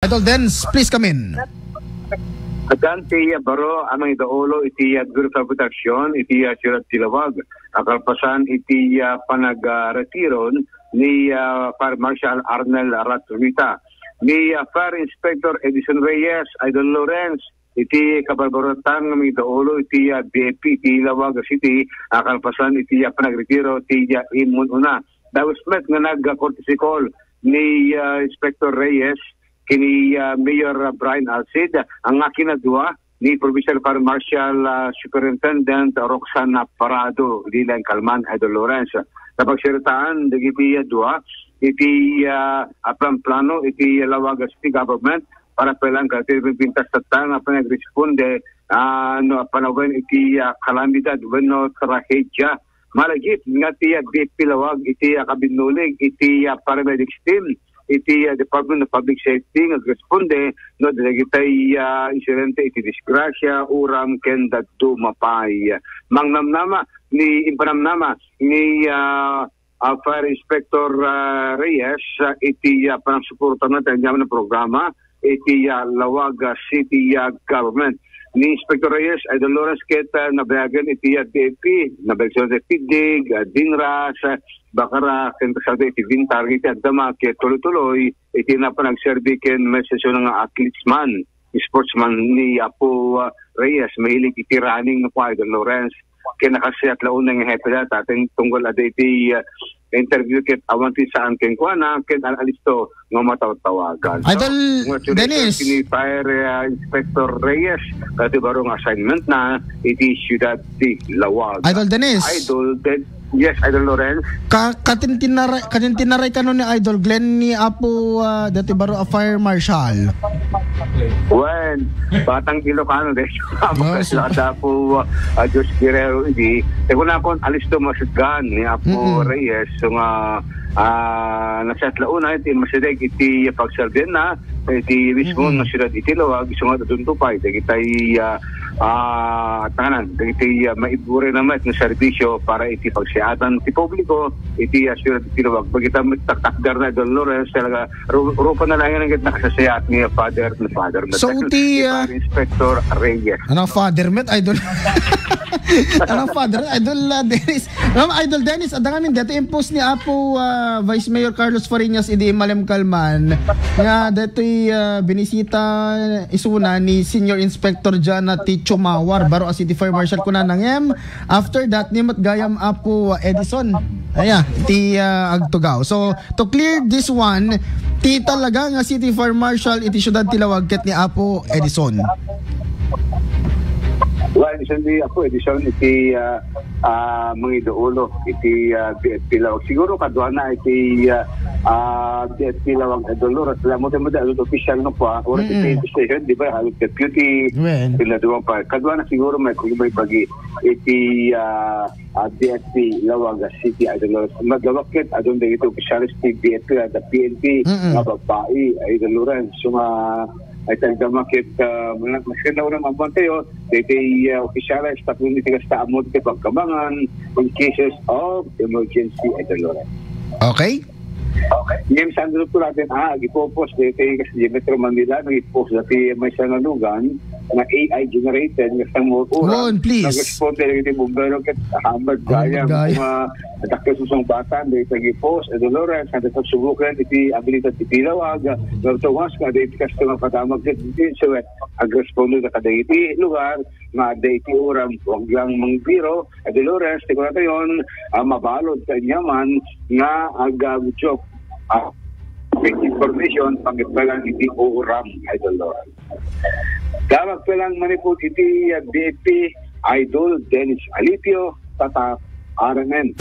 Idol Dennis, please come in. Akan tiya baro amang idolo itiya guru sa proteksyon itiya surat tilawag akalpasan itiya panag-retiron ni Fire Marshal Arnel Ratrumita ni Fire Inspector Edison Reyes, Idol Lawrence iti kabarbarotan ng idolo itiya DP Tilawag City akalpasan itiya panag-retiro itiya imun una dawes met nga nag-cortical ni Inspector Reyes kini Mayor Brian Alcid ang akinadua ni Provincial Fire Marshal Superintendent Roxana Parado Dilan Calman Idol Lawrence. Napagsiritaan dagiti dua iti plano iti Lawag City Government para pelang katilbing pintas tatang panagresponde panawen iti kalamidad wenno trahedya malagit nga ti DP Lawag iti kabinulig iti paramedics team iti Department of Public Safety nagresponde no dagitay insidente iti disgrasya uram ken dadto mapay mangnamnama ni impanamnama ni Fire Inspector Reyes iti panagsuporta na tayo programa iti Lawag City Government ni Inspector Reyes Idol Lawrence ket nabayagan iti DP nabayagan iti Pidig Dinras bakara kentasa iti din target at dama ket tuloy-tuloy iti na panagserbi ken mesesyon ng athletesman sportsman ni Apo Reyes mahilig iti running na po Idol Lawrence ken nakasiyat launang hepedat ating tungkol at iti interview ket awanti saan ken kuana ken alisto nga matawag-tawagan. Idol Dennis ni Fire Inspector Reyes kati barong assignment na iti Ciudad Lawag. Idol Dennis Yes, Idol Lawrence. Katintinaray ka nun ni Idol Glenn ni Apo dati baro a Fire Marshal. When batang Ilocano de sa po Diyos Guerrero hindi teguna kon alisto masudgan ni Apo Reyes so nga nasat launa iti masideg iti pagserden na iti mismo na siyudad iti Lawag so nga dadunto pa iti tanganan iti maibure naman ng serbisyo para iti pagsiatan ti publiko iti siyudad iti Lawag bagita taktakdar na Idol Lawrence talaga rupa na lang yung nakasasayat ni Father so ti Inspector Reyes anong Father met Idol anong Father Idol Dennis Idol Dennis adang amin dati impose ni Apo Vice Mayor Carlos Fariñas idi Malem Calman nga dati binisita isuna ni Senior Inspector Jana T. Chumawar baro City Fire Marshal kuna nangem after that ni matgayam Apo Edison ti agtugaw so to clear this one ti talaga nga City Fire Marshal iti Ciudad Tilawag ket ni Apo Edison. Well, Edison iti mga idolo iti BFP Lawag. Siguro kadwa na iti BFP Lawag Idolo. Salamat mo da official no pa. Ora iti station di ba halos deputy pinadua pa. Kadwa na siguro may pagi iti BFP Lawag City Idolo. Magawakit adon dito official iti BFP at PNP nga babae Idol Lawrence. So ay talaga makit maskin na unang mabantayo dito opisyalis tapos nito sa amod kay pagkabangan in cases of emergency Idol Lawrence. Okay. Ngayon saan dito natin gipopost dito kasi Metro Manila nag-post dati may sanalugan na AI generated ng isang motor. Nag-respond talaga ito bumbero kat Hamad Gaya natakil susong bata dito nag-post Idol Lawrence na dito subukan iti abilidad iti Lawag nagtawas ka dito kasi mapatamag dito so ag-respond na kada iti lugar na dito oram huwag lang mangbiro Idol Lawrence tigong natin yun mabalod sa inyaman nga ag-joke information pag-ipalang iti oram Idol Lawrence. Damag palang manipod iti DP Idol Dennis Alipio tata RMN.